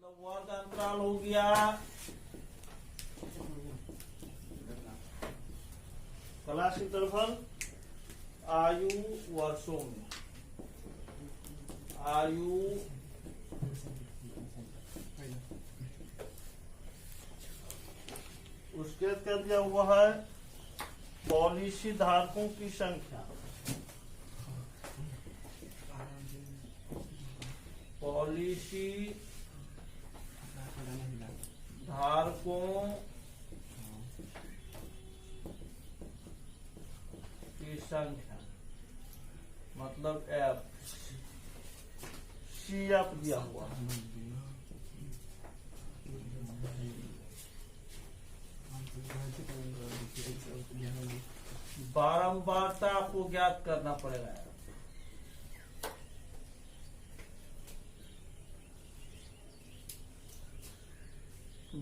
मतलब वर्ग अंतराल हो गया कला क्षेत्रफल आयु वर्षों में। आयु उसके क्या दिया हुआ है, पॉलिसी धारकों की संख्या। पॉलिसी धारकों की संख्या मतलब एफ, सी एफ दिया हुआ है। बारंबारता आपको ज्ञात करना पड़ेगा।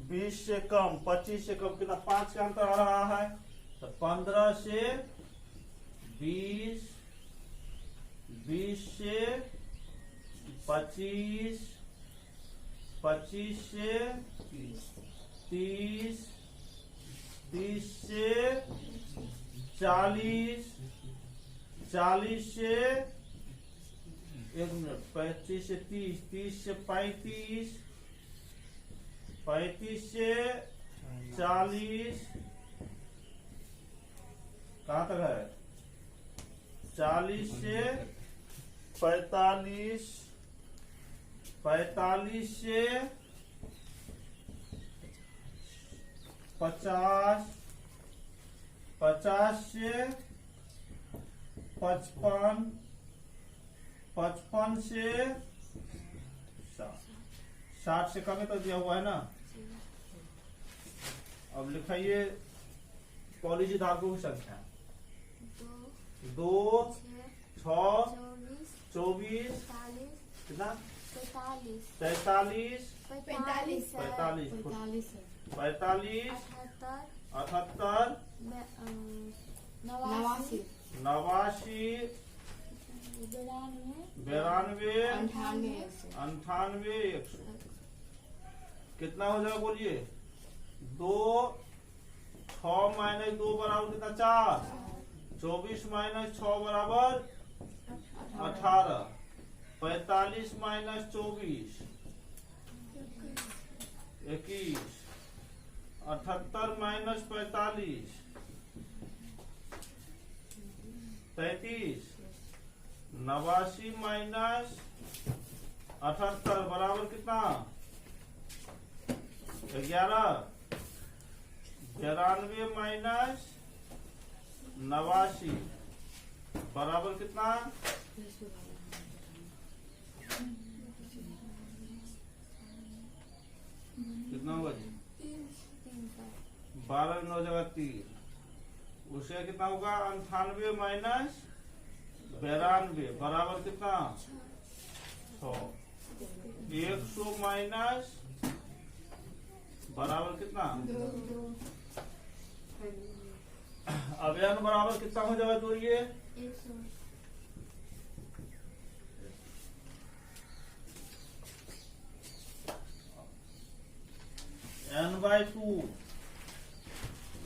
20 से कम, 25 से कम, कितना 5 का अंतर आ रहा है, तो 15 से 20, 20 से 25, 25 से 30, 30 से 40, 40 से 35 से 30, 30 से 35, 35 से 40, कहाँ तक है, 40 से 45, 45 से 50, 50 से 55, 55 से 60 से कम तो दिया हुआ है ना। अब लिखाइए पॉलिसी धारकों की संख्या 2, 6, 24, कितना 43, 45, 78, 89, 92, 98, 100। कितना हो जाएगा बोलिए, 2, 6 माइनस 2 बराबर कितना 4, 24 माइनस 6 बराबर 18, 45 माइनस 24 21, 78 माइनस 45 33, 89 माइनस 78 बराबर कितना 11, 92 माइनस 89 बराबर कितना, कितना होगा जी, 12 9 जगह 3, उसे कितना होगा 98 माइनस 92 बराबर कितना 6, 100 माइनस बराबर कितना, अब n बराबर कितना हो जाएगा जोड़िए, 1/2,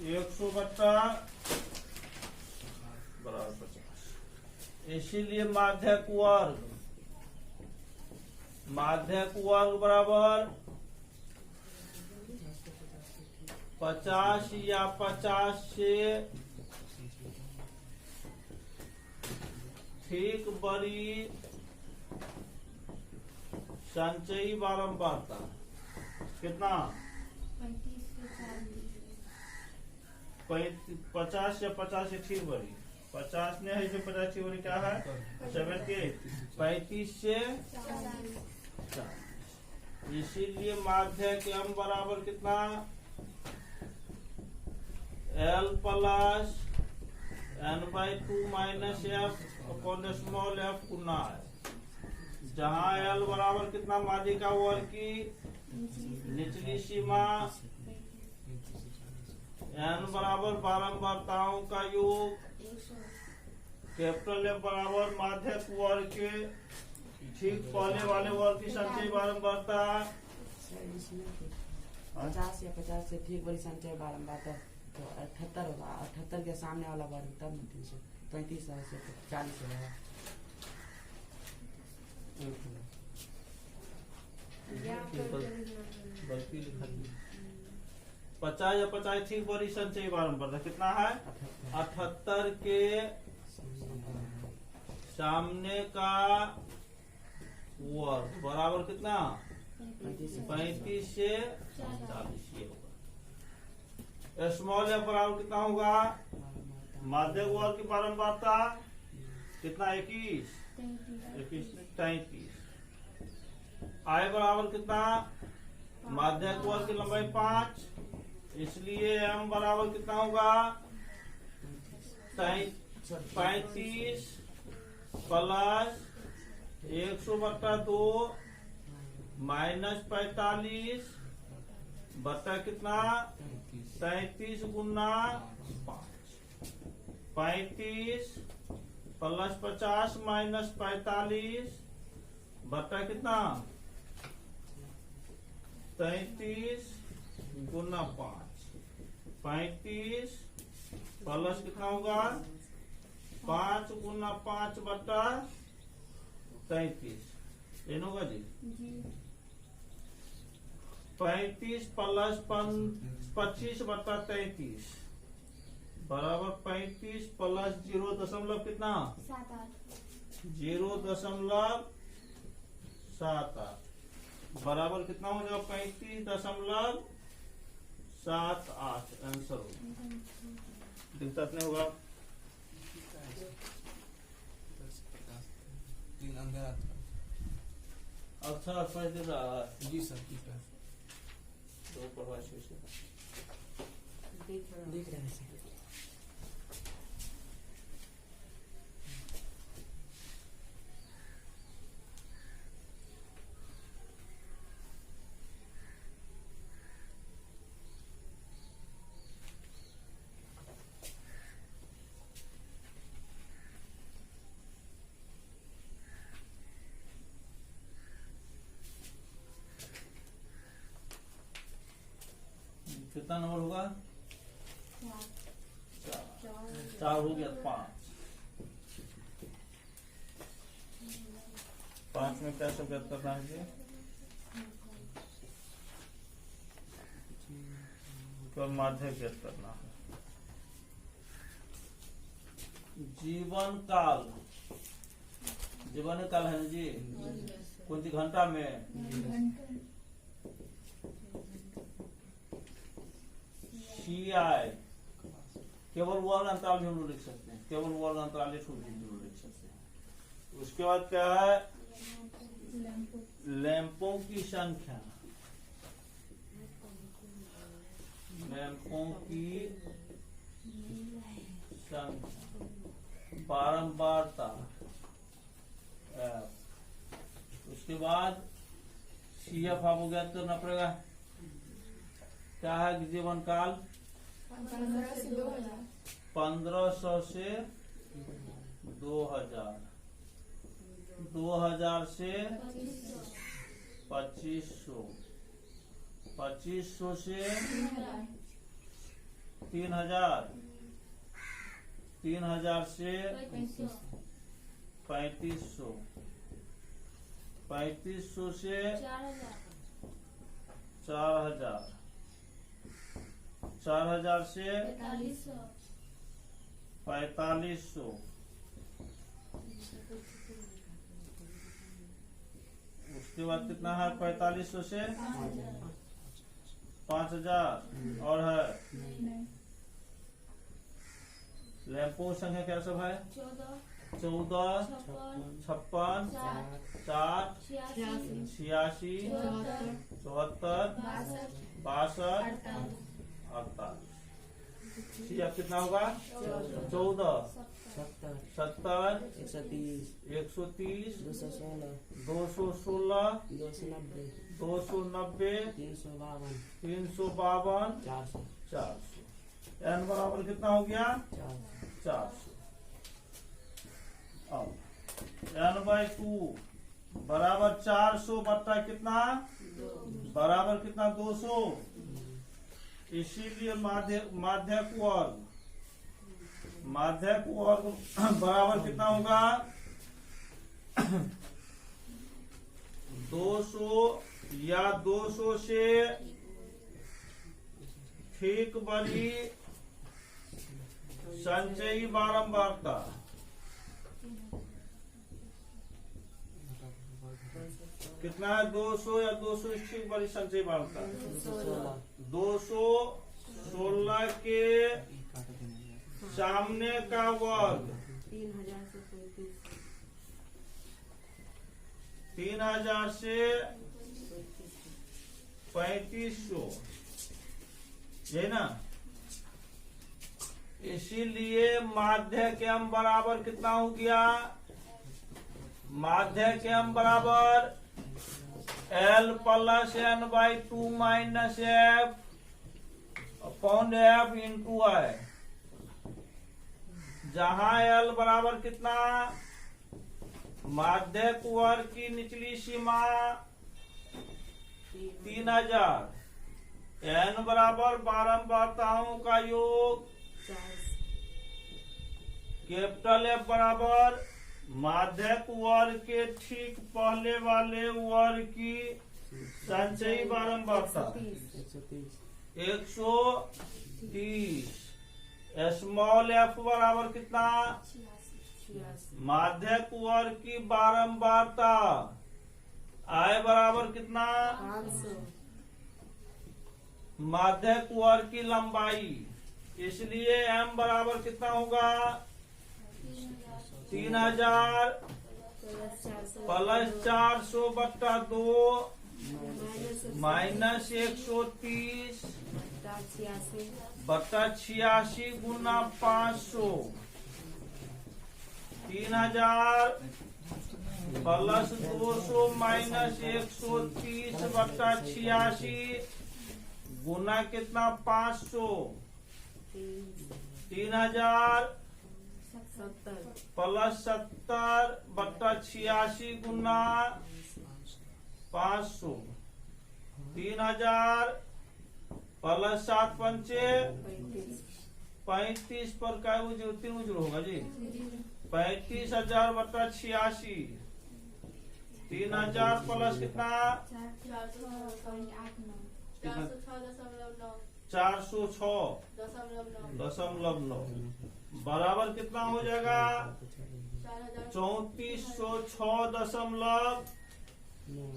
100 बट्टा बराबर 50। इसीलिए माध्यक वर्ग बराबर 50 या 50 से ठीक बड़ी संचयी बारंबारता कितना 50 या 50 से ठीक बड़ी, 50 ने है इसे 50 ठीक बड़ी क्या है 78, 35 से 40। इसीलिए माध्यक m बराबर कितना L plus n/2 minus f upon small f गुना है, जहाँ L बराबर कितना माध्यिका वर्ग की निचली सीमा, n बराबर बारंबारताओं का योग, कैपिटल F बराबर माध्यक वर्ग के ठीक पहले वाले वर्ग की संचयी बारंबारता 50 या 50 से ठीक बड़ी संख्या बारंबार तो 78 होगा। 78 के सामने वाला वर्ग तब 335 से 40 होगा। गलती लिखा दी। 50 या 50 ठीक बड़ी संचय बारंबार कितना है? 78 के सामने का वर्ग बराबर कितना? 35 से 40 ये होगा। स्मॉल एफ बराबर कितना होगा? माध्यक वर्ग की बारंबारता कितना? 21 33। आई बराबर कितना? माध्यक वर्ग की लंबाई 5, इसलिए m बराबर कितना होगा? 35 प्लस 100/2 माइनस 45 बटा कितना? 33 गुना 5। 35 प्लस 50 माइनस 45 बटा कितना? 33 गुना 5। 35 प्लस कितना होगा? 5 गुना 5 बटा 33 इन होगा जी। 35 प्लस 25 बटा 33 बराबर 35 प्लस 0 दशमलव कितना? 0.78 बराबर कितना हो जाएगा? 35.78 आंसर होगा। दिक्कत नहीं होगा। अच्छा समझ दे रहा है जी सर। तो प्रवासी से दिख रहा है सर। कितना नंबर होगा? 4 हो गया। 5 में क्या सब ज्ञात करना है जी? केवल माध्य ज्ञात करना है। जीवन काल है ना जी? कौन सी घंटा में? CI केवल वर्ग अंतराल भी हम लोग लिख सकते हैं। केवल वर्ग अंतराल लिख सकते हैं। उसके बाद क्या है? लैंपों की संख्या। लैंपों की संख्या बारंबारता। उसके बाद CF आपको ज्ञात करना पड़ेगा। क्या है? जीवन काल 1500 से 2000, 2000 से 2500, 2500 से 3000, 3000 से 3500, 3500 से 4000, 4000 से 4500, उसके बाद कितना है? 4500 से 5000 और है लैंपों संख्या क्या सब है? 14, 56, 60, 86, 74, 62, 48। CF कितना होगा? 14, 70, 130, 130, 216, 216, 290, 290, 352, 352, 400, 400। n बराबर कितना हो गया? 400। अब n/2 बराबर 400 बट्टा कितना? बराबर कितना 200, इसीलिए माध्यक वर्ग बराबर कितना होगा 200 या 200 से ठीक बड़ी संचयी बारंबारता। कितना है 200 या 200 से ठीक बड़ी संचयी बारंबारता 216 के सामने का वर्ग 3000 से 3500, है ना। इसीलिए माध्यक m बराबर कितना हो गया, माध्यक m बराबर L plus n/2 minus f upon f into I, जहां L बराबर कितना, माध्यक वर्ग की निचली सीमा 3000, n बराबर बारंबारताओं का योग, कैपिटल F बराबर माध्यक वर्ग के ठीक पहले वाले वर्ग की संचयी बारंबारता 130, स्मॉल f बराबर कितना, माध्यक वर्ग की बारंबारता I बराबर कितना, माध्यक वर्ग की लंबाई, इसलिए m बराबर कितना होगा 3000 प्लस 400 बट्टा 2 माइनस 130 बट्टा 86 गुना 500, 3000 प्लस 200 माइनस 130 बट्टा 86 गुना कितना 500, 3000 प्लस 70 बट्टा 86 गुना 500, 3000 प्लस 7 पंचे 35 पर का 3 होगा जी, 35,000 बट्टा 86, 3000 प्लस कितना 406.9 बराबर कितना हो जाएगा 3406.9।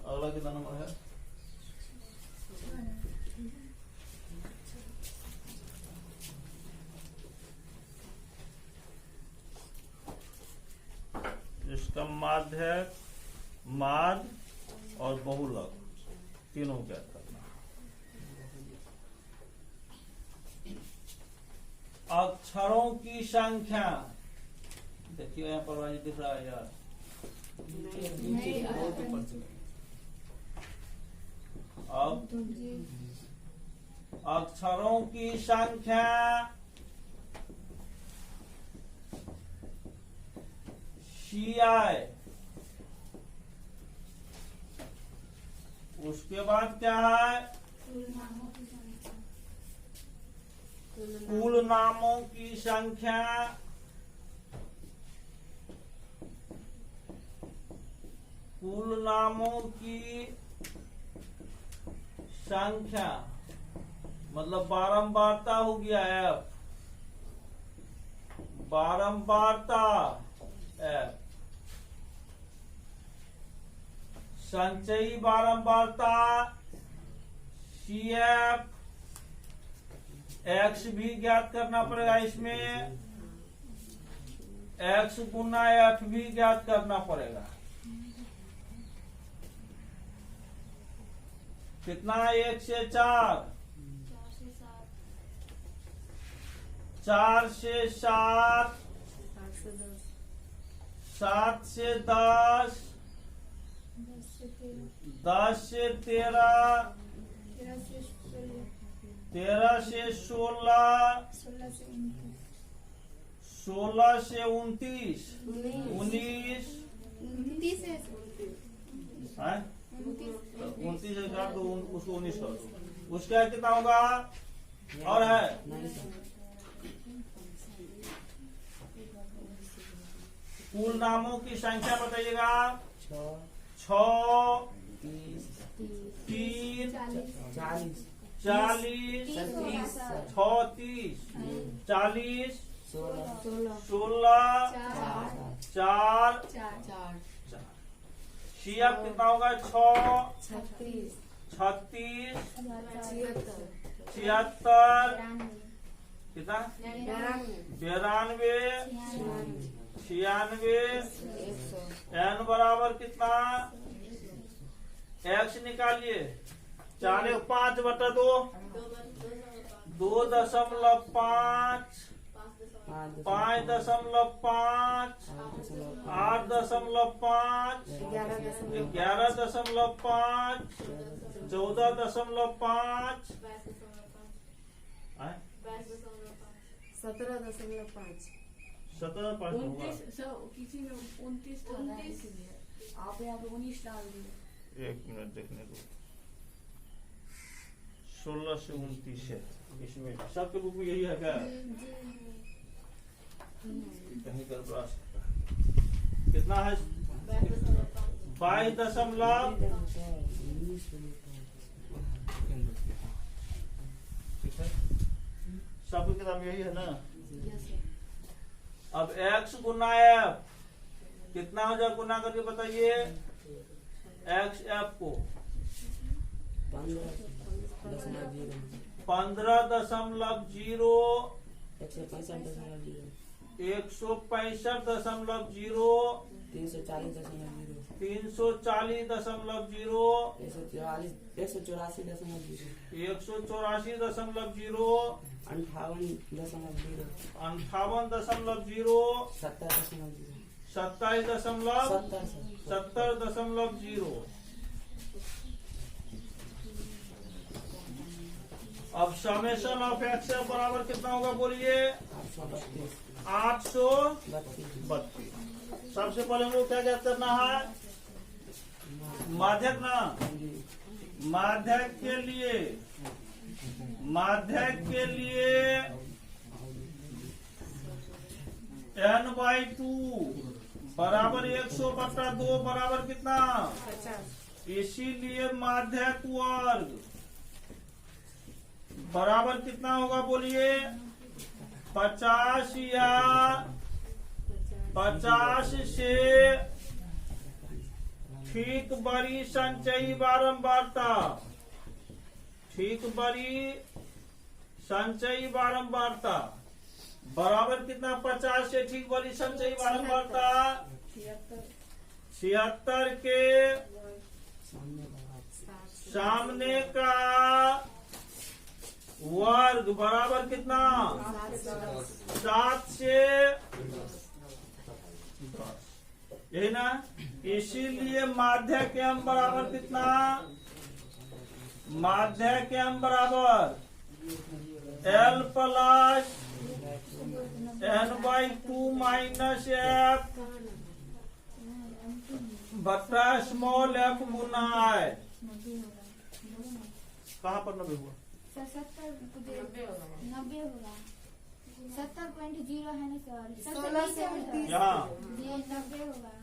अगला कितना नंबर है, इसका माध्यक, माध्य और बहुलक तीनों ज्ञात करना। अक्षरों की संख्या देखिए यहाँ पर दिख रहा है यार, अब अक्षरों की संख्या CI, उसके बाद क्या है कुल नामों की संख्या, कुल नामों की संख्या मतलब बारंबारता हो गया F, बारंबारता F, संचयी बारंबारता CF, X भी ज्ञात करना पड़ेगा, इसमें X गुना F भी ज्ञात करना पड़ेगा। कितना 1 से 4, 4 से 7 7 से 10, 10 से 13, 13 से 16, 16 से 29, 19, 29 का तो उसको 19 कर दो। उसका कितना होगा? और है नहीं सर, कुल नामों की संख्या बताइएगा। 6, 6, 30, 3, 40, 40, 36, 36, 40, 16, 16, 4, 4, CF कितना होगा? 6, 36, 36, 76, 76, कितना? 92, 96, n बराबर कितना? x निकालिए। 4/5/2, 2.5, 5.5, 8.5, 11.5, 14.5, 17.5 17.5 होगा। किसी में 29 था ना, इसीलिए आप यहाँ पे 19 डाल दिए। 1 मिनट देखने दो। 16 से 29 है इसमें। सबके बुक में यही है क्या? कहीं गड़बड़ा सकता है। कितना है? 22.5। ठीक है, सबकी किताब यही है ना। अब x गुना f कितना हो जाए? गुना करके बताइए x f को। 15.0, 15.0, 165.0, 165.0, 340.0, 340.0, 184.0, 184.0, 58.0, 58.0, 27.0। अब समेशन ऑफ एक्स बराबर कितना होगा बोलिए? 832। सबसे पहले हम लोग क्या क्या करना है? माध्यक ना, माध्यक के लिए n/2 बराबर 100/2 बराबर कितना? 50। इसीलिए माध्यक वर्ग बराबर कितना होगा बोलिए? 50 या 50 से ठीक बड़ी संचयी बारंबारता। ठीक बड़ी संचयी बारंबारता बराबर कितना? 50 से ठीक बड़ी संचयी बारंबारता 76 के सामने का वर्ग बराबर कितना? 7 से 10। यही ना। इसीलिए माध्यक m बराबर कितना? माध्यक m बराबर L plus n/2 minus f बटा स्मॉल f गुना है। कहाँ पर 90 हुआ? 90 होगा। 70.0 है ना सर? 16 से 29 यहाँ 90 होगा।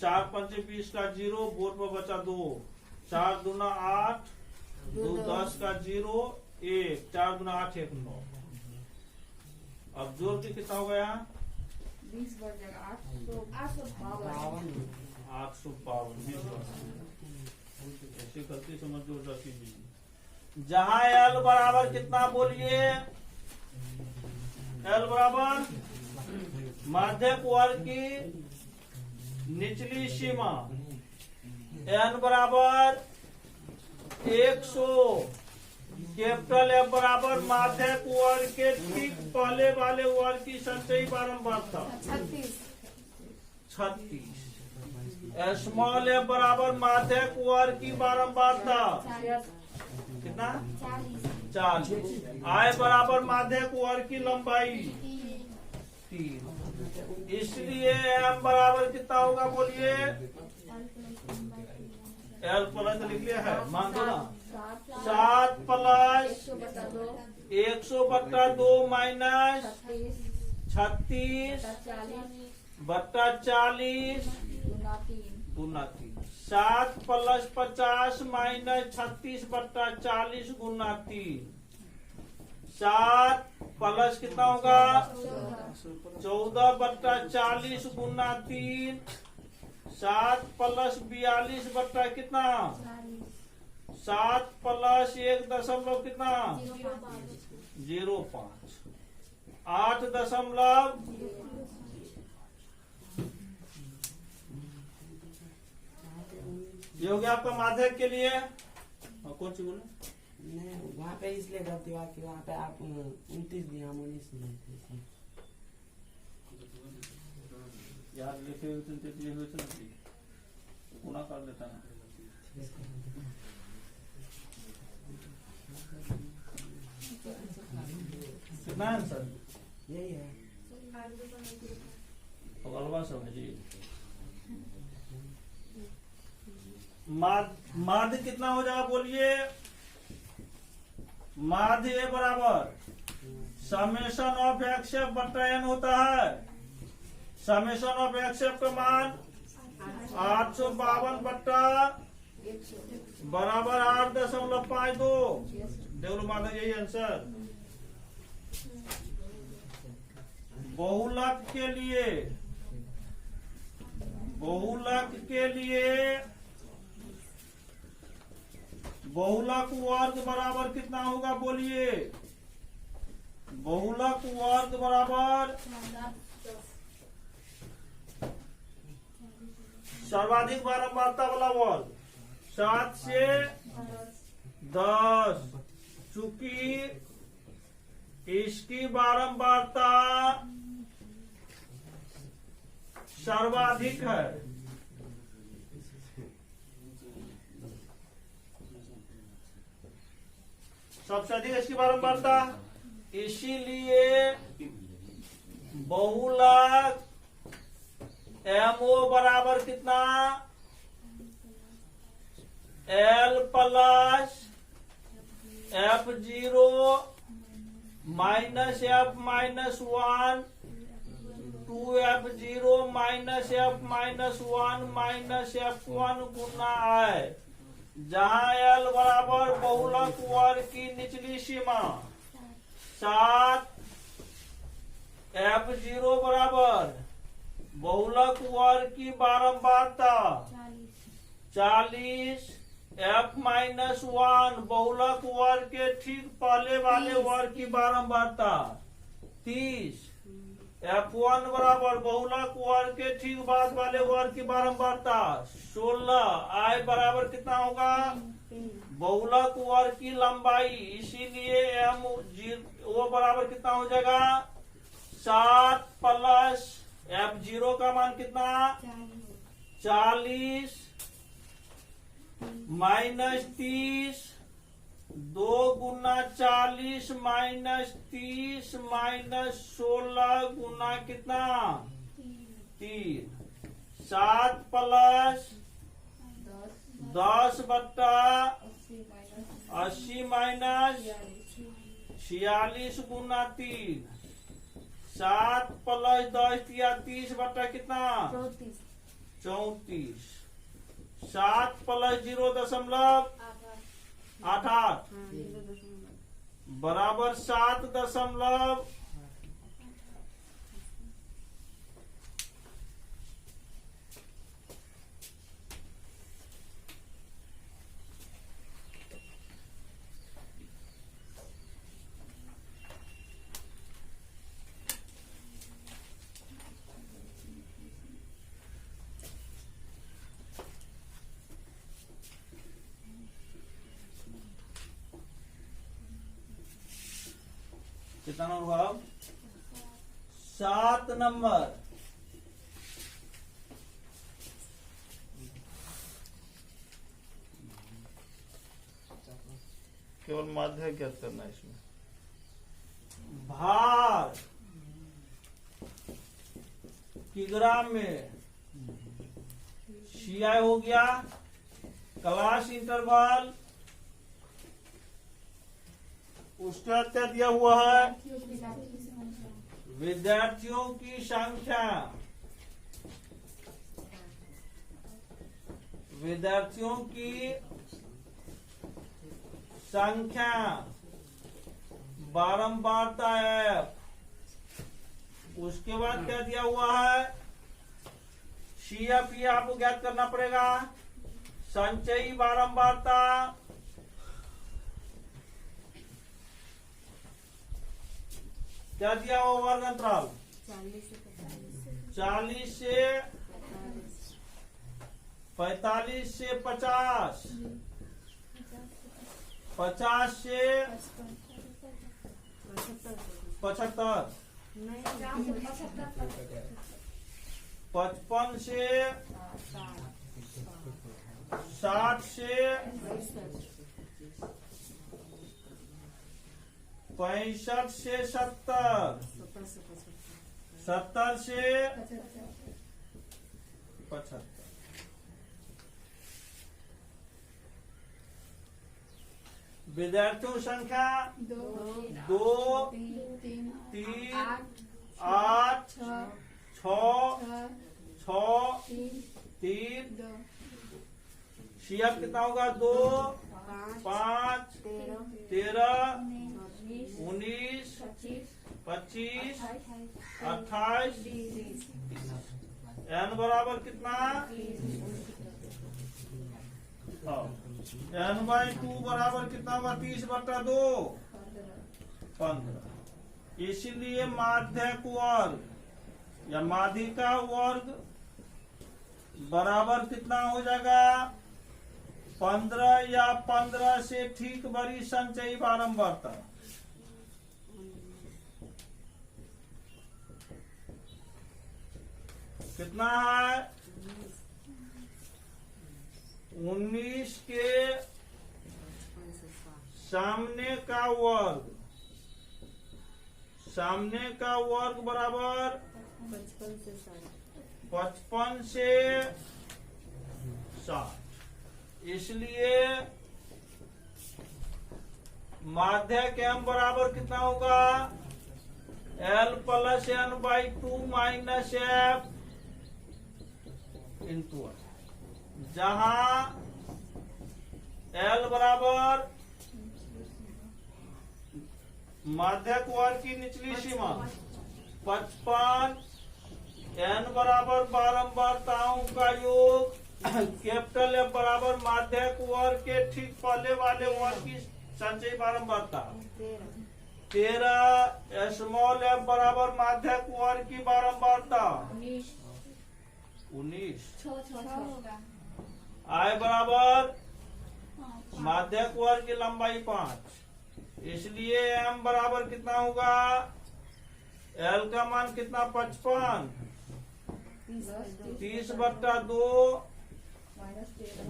4 5 20 का 0, बोर्ड पर बचा 2, 4 दूना 8, 2 10 का 0, 1, 4 दूना 8, 1 9। अब जोड़ के कितना हो गया? 20 बढ़ जाएगा 852। ऐसी गलती समझ जोड़ रखी जी। जहाँ L बराबर कितना बोलिए? L बराबर माध्यक वर्ग की निचली सीमा, n बराबर 100, कैपिटल F बराबर माध्यक वर्ग के ठीक पहले वाले वर्ग की संचयी बारंबारता 36 36। स्मॉल ए बराबर माध्यक वर्ग की बारंबारता कितना 40। आई बराबर माध्यक वर्ग की लंबाई 3। इसलिए एम बराबर कितना होगा बोलिए? एल प्लस लिख लिया है, मान दो ना। 7 प्लस 100/2 माइनस 36/40 गुना 3। 7 प्लस 50 माइनस 36/40 गुना 3। 7 प्लस कितना होगा? 14/40 गुना 3। 7 प्लस 42 बट्टा कितना? 7 प्लस 1 दशमलव कितना? 0.5। 8 दशमलव ये हो गया आपका माध्यक के लिए। और कौन सी बोले? नहीं, वहाँ पे इसलिए गलती हुआ कि वहाँ पे आप 29 दिए, हम 19 दिए थे। यार लिखे हुए थे पूरा कर देता ना। कितना आंसर? यही है। अगलवा समझिए। माध्य कितना हो जाएगा बोलिए? माध्य ए बराबर समेशन ऑफ एक्स एफ बट्टा एन होता है। समेशन ऑफ एक्स एफ का मान 852 बट्टा बराबर 8.52। देख लो माता, यही आंसर। बहुलक के लिए बहुलक वर्ग बराबर कितना होगा बोलिए? बहुलक वर्ग बराबर सर्वाधिक बारंबारता वाला वर्ग 7 से 10। चूंकि इसकी बारंबारता सर्वाधिक है, सबसे अधिक इसकी बारंबारता, इसीलिए बहुलक MO बराबर कितना? L plus F0 minus F minus 1 2F0 minus F minus 1 minus F1 Guna I, जहाँ L बराबर बहुलक वर्ग की निचली सीमा 7, F0 बराबर बहुलक वर्ग की बारंबारता 40, F माइनस 1 बहुलक वर्ग के ठीक पहले वाले वर्ग की बारंबारता 30, F1 बराबर बहुलक वर्ग के ठीक बाद वाले वर्ग की बारंबारता 16। I बराबर कितना होगा? बहुलक वर्ग की लंबाई, इसीलिए वो बराबर कितना हो जाएगा? 7 प्लस F0 का मान कितना? 40 माइनस 30, 2 गुना 40 माइनस 30 माइनस 16 गुना कितना? 3। 7 प्लस 10 बट्टा 80 माइनस 46 गुना 3। 7 प्लस 10 या 30 बट्टा कितना? 34। 7 प्लस 0.88 बराबर 7. कितना नंबर हुआ अब? 7 नंबर। केवल माध्य ज्ञात करना है इसमें। भार किलोग्राम में, सीआई हो गया, क्लास इंटरवल, उसका क्या दिया हुआ है? विद्यार्थियों की संख्या, विद्यार्थियों की संख्या, बारंबारता एफ, उसके बाद क्या दिया हुआ है? सीएफ, ये आपको ज्ञात करना पड़ेगा। संचयी बारंबारता, क्या दिया हुआ? वर्ग अंतराल 40 से 45 से 50, 50 से 75, 55 से 60 से 65 से 70, 70 से 75। विद्यार्थियों संख्या 2, 3, 8, 6, 3। सीएफ कितना होगा? 2, 5, 13, 19, 25, 28, एन बराबर कितना? एन बाई 2 बराबर कितना होगा? 30/2, 15। इसलिए माध्यक वर्ग या माध्यिका वर्ग बराबर कितना हो जाएगा? 15 या 15 से ठीक बड़ी संचयी बारंबारता। कितना है? 19 के सामने का वर्ग, सामने का वर्ग बराबर 55 से 60। इसलिए माध्यक एम बराबर कितना होगा? L + n/2 minus F into one, जहां L बराबर माध्यक वर्ग की निचली सीमा 55, n बराबर बारंबारताओं का योग, कैपिटल F बराबर माध्यक वर्ग के ठीक पहले वाले वर्ग की संचयी बारंबारता 13, स्मॉल f बराबर माध्यक वर्ग की बारंबारता 19, I बराबर माध्यक वर्ग की लंबाई 5। इसलिए m बराबर कितना होगा? L का मान कितना? 55, 30/2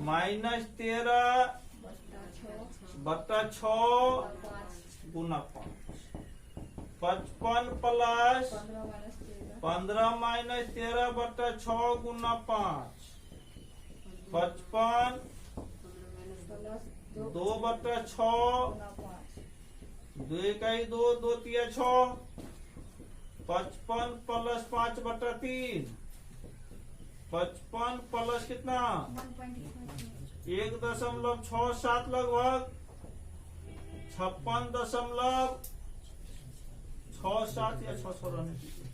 माइनस 13/6 गुना 5, 55 प्लस 15 माइनस 13/6 गुना 5, 55 2/6, 2 इकाई 2, 2 तिया 6, 55 प्लस 5/3, 55 प्लस कितना? 1.67 लगभग 56.67 या 600 रहने दीजिए।